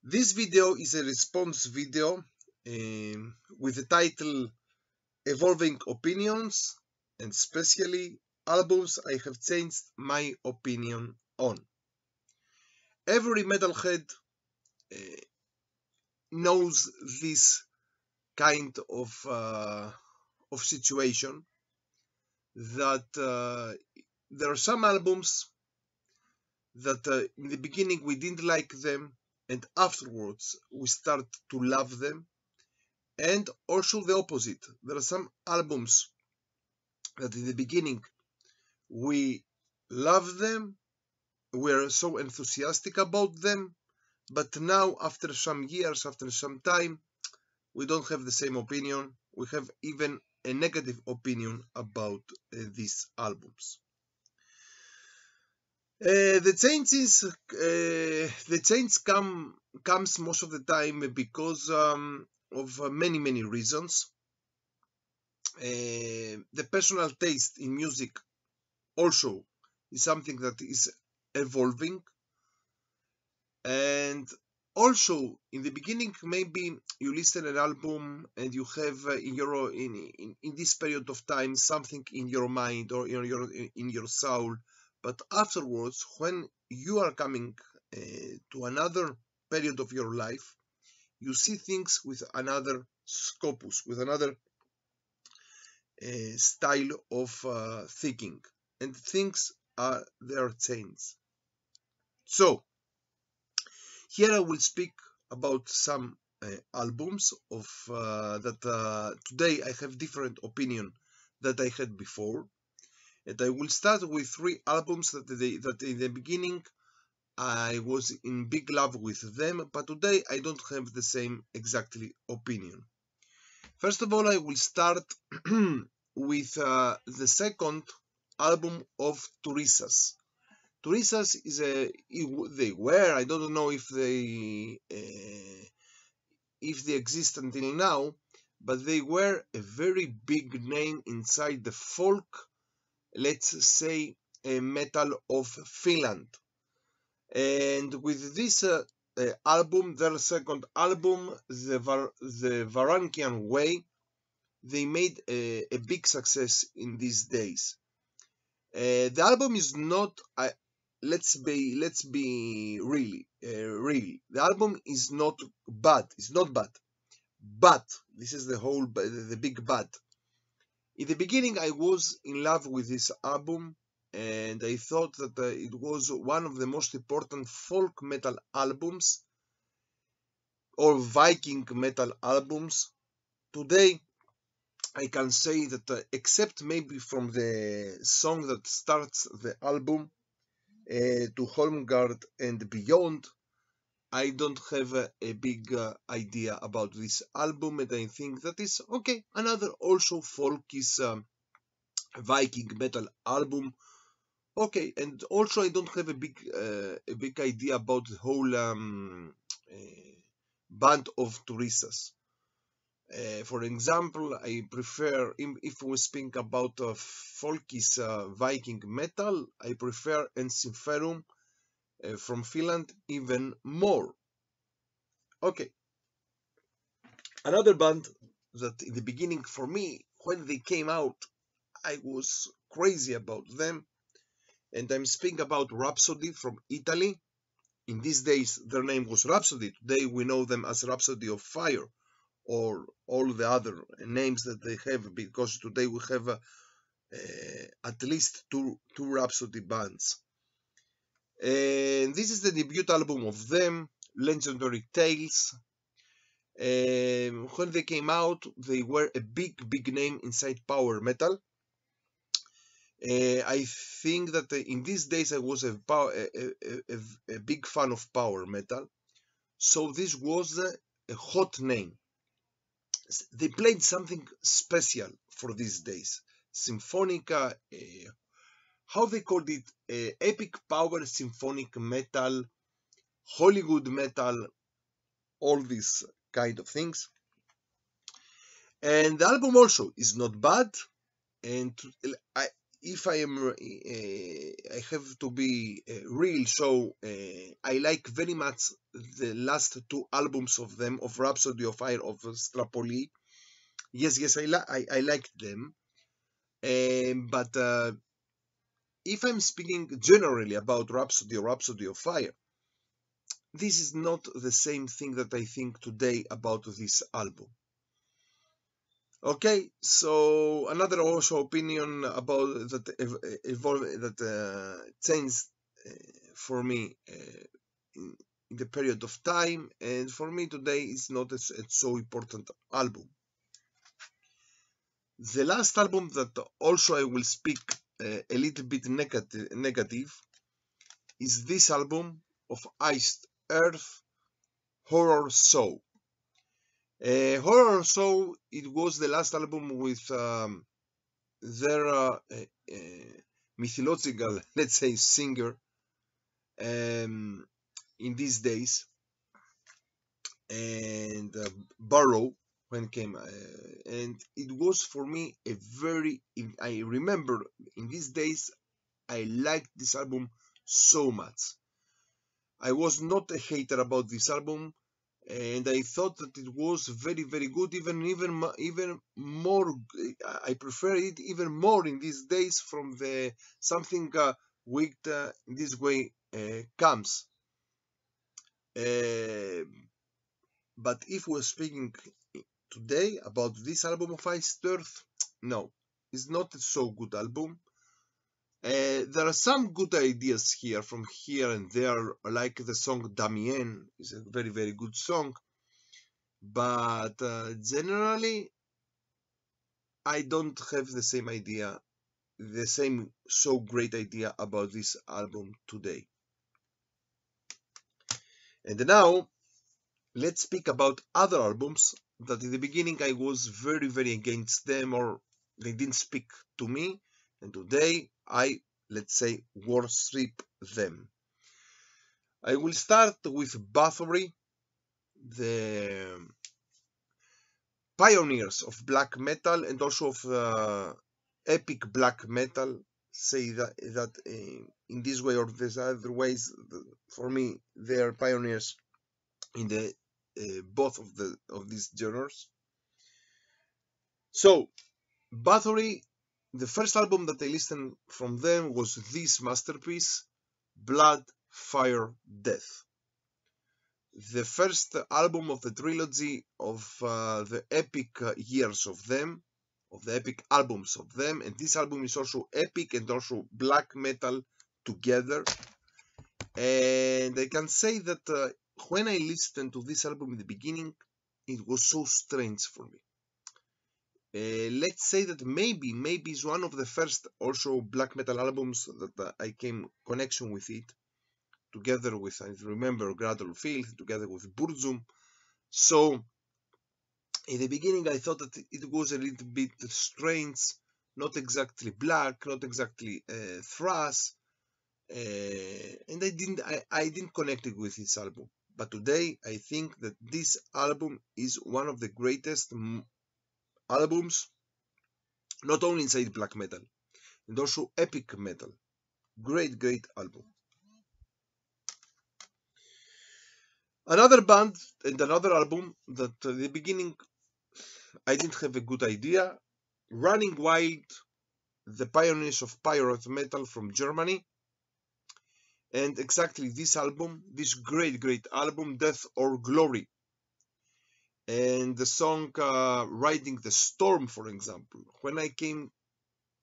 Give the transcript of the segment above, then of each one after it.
This video is a response video with the title Evolving Opinions, and especially albums I have changed my opinion on. Every metalhead knows this kind of situation, that there are some albums that in the beginning we didn't like them, and afterwards we start to love them. And also the opposite. There are some albums that in the beginning we love them, we're so enthusiastic about them, but now after some years, after some time, we don't have the same opinion. We have even a negative opinion about these albums. The change comes most of the time because of many reasons. The personal taste in music also is something that is evolving, and also in the beginning maybe you listen an album and you have in this period of time something in your mind or in your soul, but afterwards when you are coming to another period of your life, you see things with another scopus, with another style of thinking, and things are their changed. So here I will speak about some albums of that today I have different opinion that I had before, and I will start with 3 albums that in the beginning I was in big love with them, but today I don't have the same exactly opinion. First of all, I will start with the second album of Turisas. Turisas is they were, I don't know if they exist until now, but they were a very big name inside the folk, let's say, metal of Finland. And with this album, their second album, the Varankian Way, they made a big success in these days. The album is not, let's be really, the album is not bad. It's not bad, but this is the big but. In the beginning, I was in love with this album, and I thought that it was one of the most important folk metal albums or Viking metal albums. Today, I can say that except maybe from the song that starts the album, to Holmgard and Beyond, I don't have a big idea about this album, and I think that is okay. Another also folkish Viking metal album. Okay, and also I don't have a big idea about the whole band of Turisas. For example, I prefer, if we speak about folkish Viking metal, I prefer Ensinferum from Finland even more. Okay, another band that in the beginning for me, when they came out, I was crazy about them, and I'm speaking about Rhapsody from Italy. In these days, their name was Rhapsody. Today we know them as Rhapsody of Fire, or all the other names that they have, because today we have at least two Rhapsody bands. And this is the debut album of them, Legendary Tales. When they came out, they were a big name inside power metal. I think that in these days I was a big fan of power metal, so this was a hot name. They played something special for these days. Symphonica, how they called it, epic power symphonic metal, Hollywood metal, all these kind of things. And the album also is not bad, and if I am, I have to be real. So I like very much the last two albums of them, of Rhapsody of Fire, of Strapoli. Yes, I liked them. But if I'm speaking generally about Rhapsody of Fire, this is not the same thing that I think today about this album. Okay, so another also opinion about that changed for me in the period of time, and for me today is not a so important album. The last album that also I will speak a little bit negative is this album of Iced Earth, Horror Show. Horror Show, it was the last album with their mythological, let's say, singer in these days, and Barrow when came, and it was for me a very. I remember in these days I liked this album so much. I was not a hater about this album, and I thought that it was very good. Even more, I prefer it even more in these days from the something wicked in this way comes. But if we're speaking today about this album of Iced Earth, no, it's not a so good album. There are some good ideas here from here and there, like the song Damien is a very good song, but generally I don't have the same idea, the same so great idea about this album today. And now let's speak about other albums that in the beginning I was very against them, or they didn't speak to me, and today I, let's say, worship them. I will start with Bathory, the pioneers of black metal and also of epic black metal. Say that in this way or this other ways, for me, they are pioneers in the both of these genres. So, Bathory, the first album that I listened from them was this masterpiece, Blood, Fire, Death. The first album of the trilogy of the epic years of them, of the epic albums of them, and this album is also epic and also black metal together. And I can say that when I listened to this album in the beginning, it was so strange for me. Let's say that maybe it's one of the first also black metal albums that I came connection with it, together with, I remember, Gradle Filth, together with Burzum. So in the beginning I thought that it was a little bit strange, not exactly black, not exactly thrash, and I didn't connect it with this album. But today I think that this album is one of the greatest albums, not only inside black metal, and also epic metal. Great album. Another band and another album that at the beginning I didn't have a good idea. Running Wild, the pioneers of pirate metal from Germany. And exactly this album, this great album, Death or Glory. And the song Riding the Storm, for example. When I came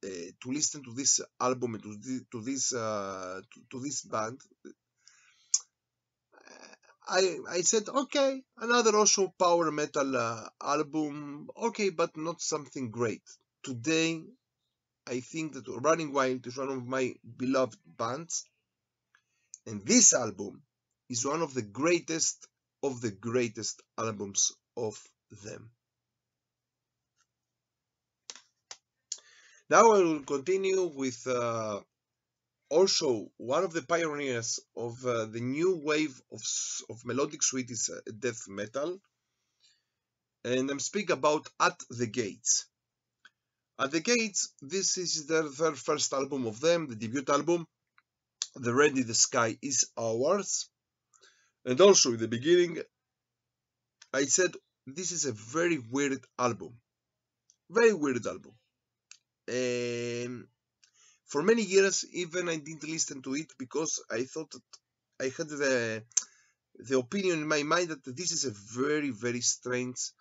to listen to this album and to this band, I said, okay, another also power metal album, okay, but not something great. Today, I think that Running Wild is one of my beloved bands, and this album is one of the greatest albums of them. Now I will continue with also one of the pioneers of the new wave of melodic Swedish death metal, and I'm speaking about At the Gates. At the Gates, this is their first album of them, the debut album. The Red in the Sky is Ours. And also in the beginning, I said this is a very weird album. Very weird album. For many years, even I didn't listen to it because I thought that I had the opinion in my mind that this is a very, very strange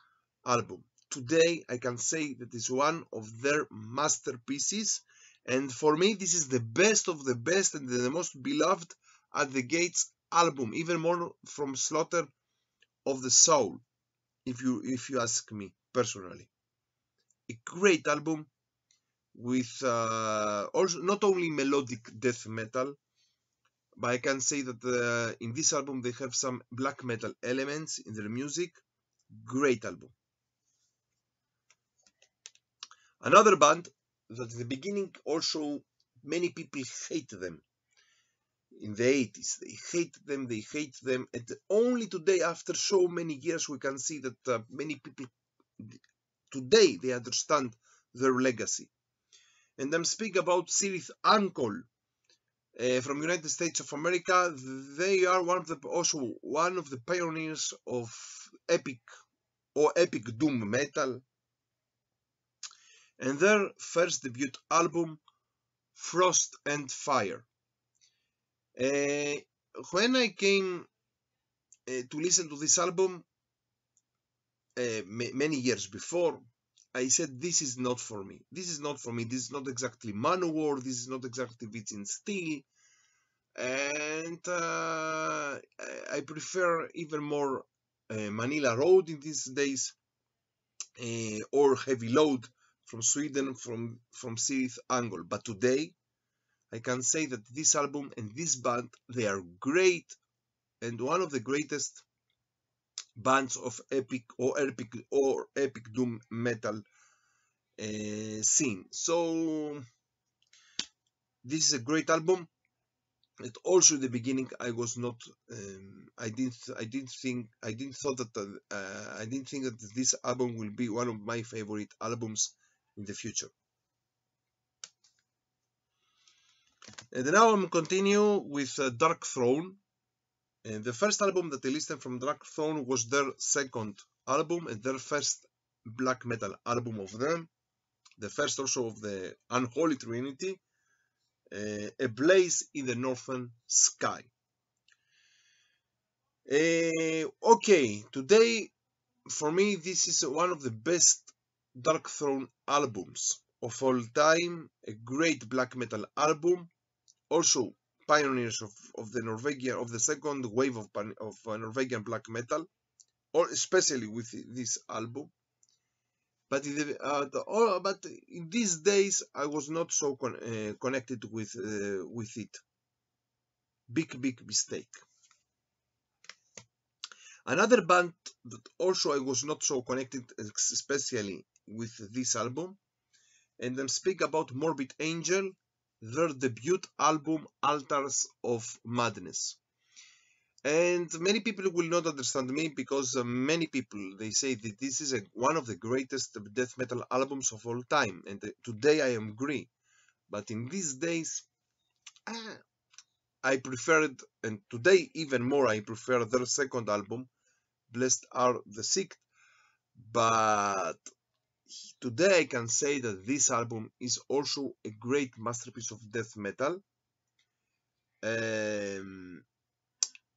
album. Today, I can say that it's one of their masterpieces, and for me, this is the best of the best and the most beloved At the Gates album, even more from Slaughter of the Soul, if you ask me personally. A great album with also not only melodic death metal, but I can say that in this album they have some black metal elements in their music. Great album. Another band that at the beginning also many people hate them. In the 80s, they hate them, and only today, after so many years, we can see that many people today they understand their legacy. And I'm speaking about Series Uncle from United States of America. They are also one of the pioneers of epic doom metal. And their first debut album, Frost and Fire. When I came to listen to this album many years before, I said this is not for me. This is not for me. This is not exactly Manowar. This is not exactly Wits in Steel. And I prefer even more Manila Road in these days, or Heavy Load from Sweden, from Series Angle. But today, I can say that this album and this band, they are great and one of the greatest bands of epic doom metal scene. So this is a great album. And also in the beginning, I was not. I didn't think that this album will be one of my favorite albums in the future. And now I'm continue with Dark Throne. And the first album that I listened from Dark Throne was their second album and their first black metal album of them. The first also of the Unholy Trinity, A Blaze in the Northern Sky. Okay, today for me this is one of the best Dark Throne albums of all time. A great black metal album. Also pioneers of the second wave of Norwegian black metal, or especially with this album. But in these days I was not so connected with it. Big mistake. Another band that also I was not so connected, especially with this album, and I'm speaking about Morbid Angel, their debut album Altars of Madness. And many people will not understand me because many people they say that this is one of the greatest death metal albums of all time, and today I agree. But in these days, I preferred, and today even more, I prefer their second album, Blessed Are the Sick. But today I can say that this album is also a great masterpiece of death metal.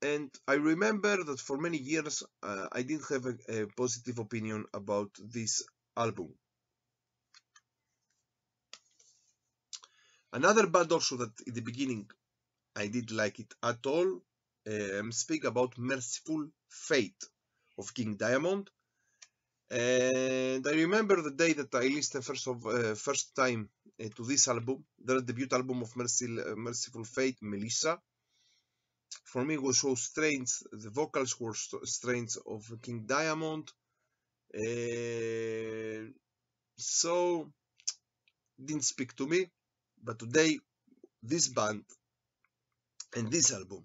And I remember that for many years I didn't have a positive opinion about this album. Another band also that in the beginning I didn't like it at all. I'm speaking about Mercyful Faith of King Diamond. And I remember the day that I listened first time to this album, their debut album of Mercyful Faith, Melissa. For me, it was so strange. The vocals were strange of King Diamond. So didn't speak to me. But today, this band and this album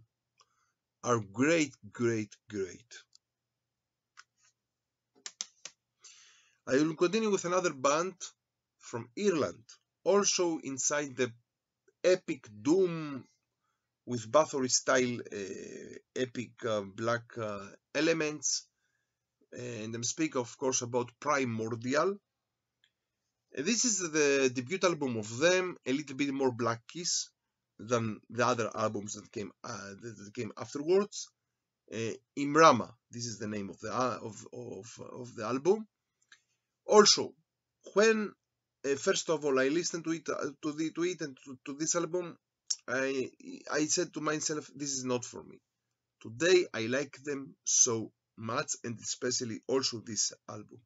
are great. I will continue with another band from Ireland, also inside the epic doom with Bathory style epic black elements, and I'm speaking of course about Primordial. This is the debut album of them, a little bit more blackish than the other albums that came afterwards. Imrama, this is the name of the album. Also, when first of all I listened to it and to this album, I said to myself, this is not for me. Today I like them so much, and especially also this album.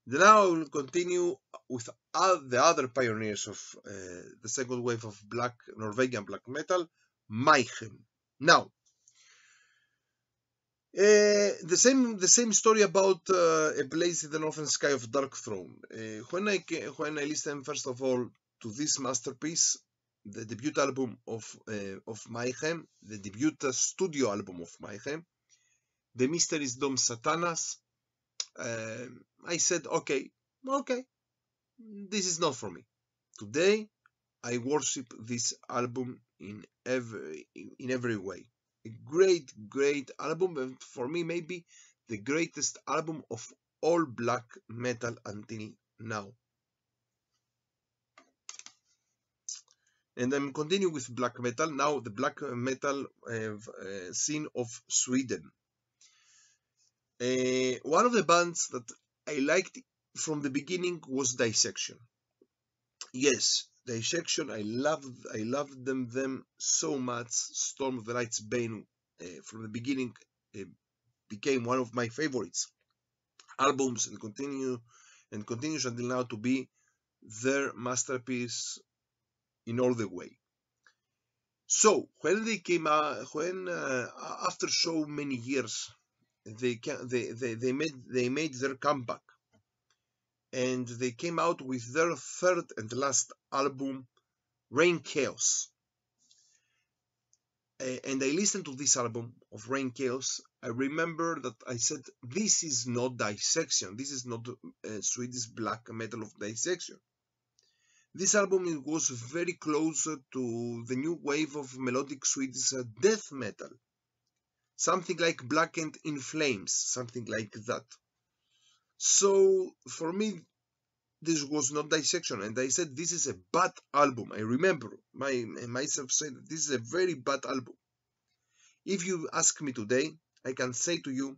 Now I will continue with the other pioneers of the second wave of Norwegian black metal, Mayhem. Now, the same story about A Blaze in the Northern Sky of Dark Throne. When I listened first of all to this masterpiece, the debut album of Mayhem, the debut studio album of Mayhem, The Mysteries Dom Satanas, I said, okay, this is not for me. Today, I worship this album in every way. A great album, and for me, maybe the greatest album of all black metal until now. And I'm continuing with black metal now. The black metal scene of Sweden. One of the bands that I liked from the beginning was Dissection. Yes, Dissection, I loved them so much. Storm of the Light's Bane from the beginning became one of my favorites albums, and continues until now to be their masterpiece in all the way. So when they came out, after so many years, they made their comeback, and they came out with their third and last album, Rain Chaos. And I listened to this album of Rain Chaos. I remember that I said, this is not Dissection. This is not Swedish black metal of Dissection. This album was very close to the new wave of melodic Swedish death metal. Something like Blackened in Flames, something like that. So for me, this was not Dissection, and I said this is a bad album. I remember myself saying that this is a very bad album. If you ask me today, I can say to you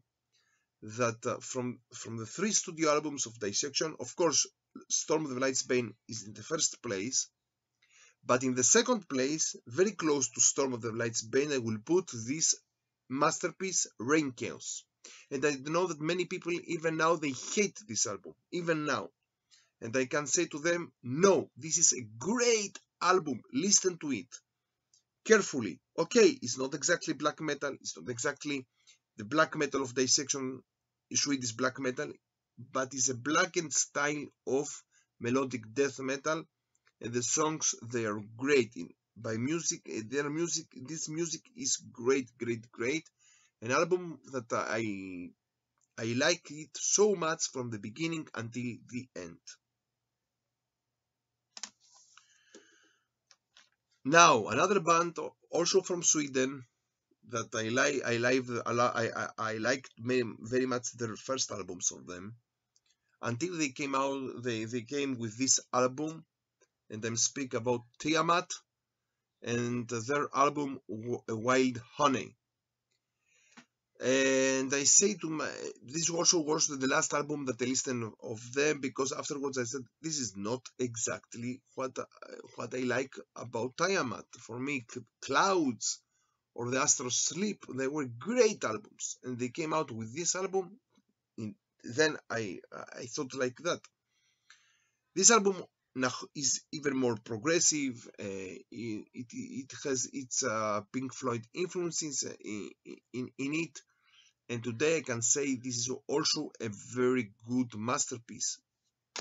that from the 3 studio albums of Dissection, of course, Storm of the Light's Bane is in the first place, but in the second place, very close to Storm of the Light's Bane, I will put this masterpiece, Rain Chaos. And I know that many people, even now, they hate this album, even now. And I can say to them, no, this is a great album, listen to it carefully. Okay, it's not exactly black metal, it's not exactly the black metal of Dissection, Swedish black metal, but it's a blackened style of melodic death metal, and the songs, they are great. By music, this music is great. An album that I like it so much from the beginning until the end. Now, another band also from Sweden that I liked very much their first albums of them, until they came out. They came with this album, and I'm speaking about Tiamat and their album Wild Honey. And I say this also was the last album that I listened of them, because afterwards I said, this is not exactly what I like about Tiamat. For me, Clouds or The Astral Sleep, they were great albums, and they came out with this album. Then I thought like that. This album now is even more progressive. It has its Pink Floyd influences in it. And today I can say this is also a very good masterpiece.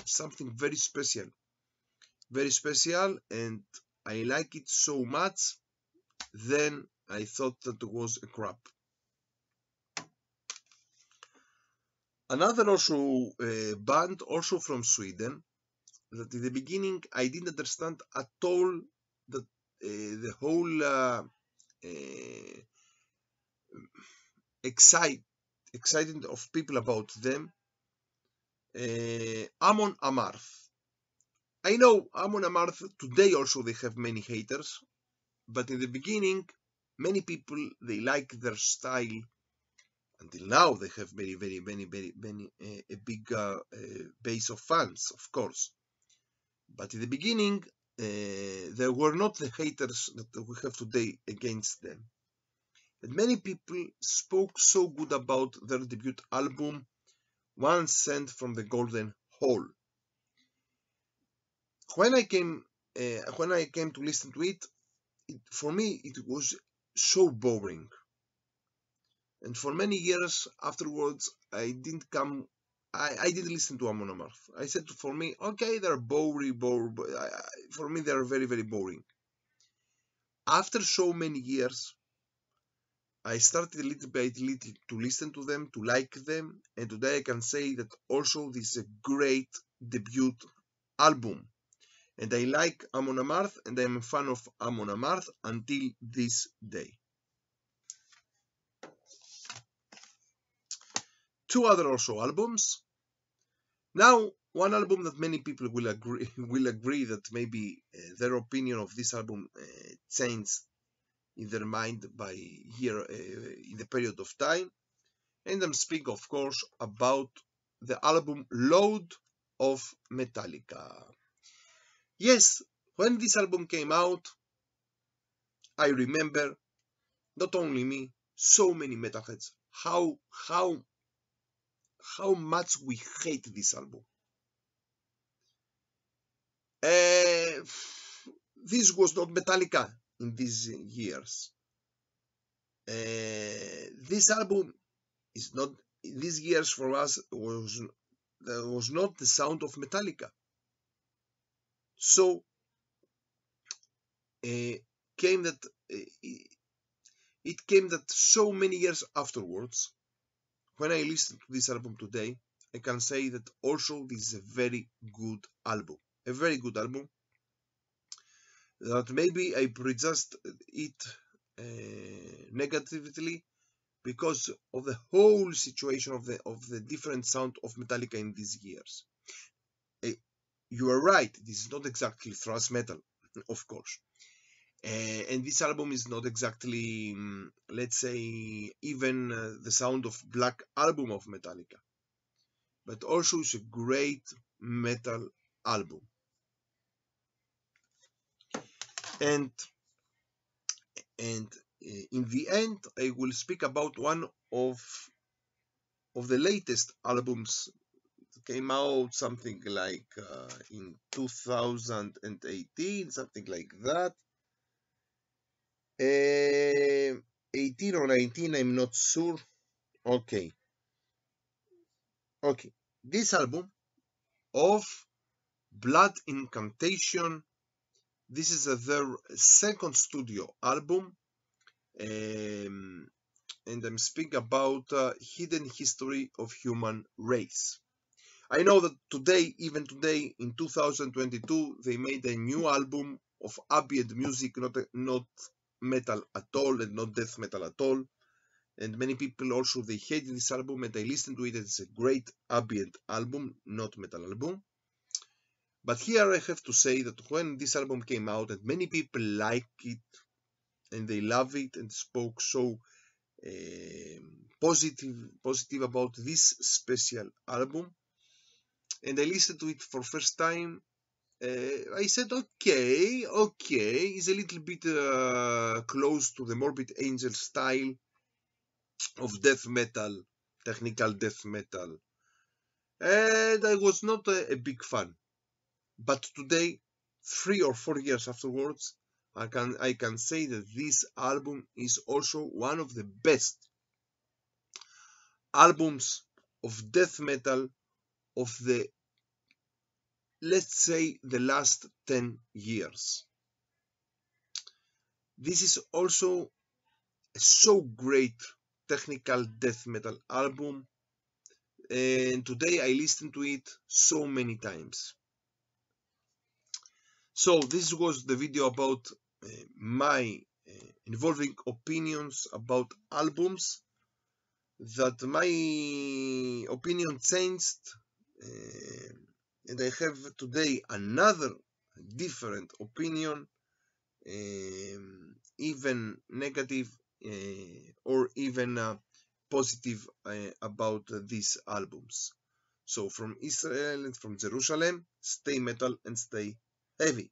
Something very special, and I like it so much. Then I thought that it was a crap. Another also band, also from Sweden, that in the beginning I didn't understand at all that the whole exciting of people about them. Amarth. I know Amarth today also they have many haters, but in the beginning many people they like their style. Until now they have very a big base of fans, of course. But in the beginning there were not the haters that we have today against them. And many people spoke so good about their debut album, One Cent from the Golden Hole. When I came to listen to it, for me it was so boring. And for many years afterwards, I didn't listen to Amon Amarth. I said for me, okay, they're boring. For me, they're very boring. After so many years, I started a little to listen to them, to like them, and today I can say that also this is a great debut album. And I like Amon Amarth, and I'm a fan of Amon Amarth until this day. Two other also albums. Now, one album that many people will agree that maybe their opinion of this album changed in their mind by here in the period of time, and I'm speaking, of course, about the album Load of Metallica. Yes, when this album came out, I remember not only me, so many metalheads, how much we hate this album. This was not Metallica in these years. This album is not in these years for us was not the sound of Metallica. So it came that so many years afterwards, when I listen to this album today, I can say that also this is a very good album. A very good album that maybe I prejudged it negatively because of the whole situation of the different sound of Metallica in these years. You are right, this is not exactly thrash metal, of course. And this album is not exactly, let's say, even the sound of Black Album of Metallica. But also it's a great metal album. And in the end, I will speak about one of the latest albums. It came out something like in 2018, something like that. 18 or 19, I'm not sure. Okay. This album of Blood Incantation, this is their second studio album, and I'm speaking about Hidden History of Human Race. I know that today, even today in 2022, they made a new album of ambient music, not metal at all and not death metal at all. And many people also they hate this album, and I listen to it. It's a great ambient album, not metal album. But here I have to say that when this album came out, and many people like it and they love it and spoke so positive about this special album, and I listened to it for first time. I said, okay, it's a little bit close to the Morbid Angel style of death metal, technical death metal, and I was not a big fan. But today, 3 or 4 years afterwards, I can say that this album is also one of the best albums of death metal of the, let's say, the last 10 years. This is also a so great technical death metal album. and today I listened to it so many times. So this was the video about my involving opinions about albums, that my opinion changed, and I have today another different opinion, even negative or even positive about these albums. So from Israel and from Jerusalem, stay metal and stay heavy.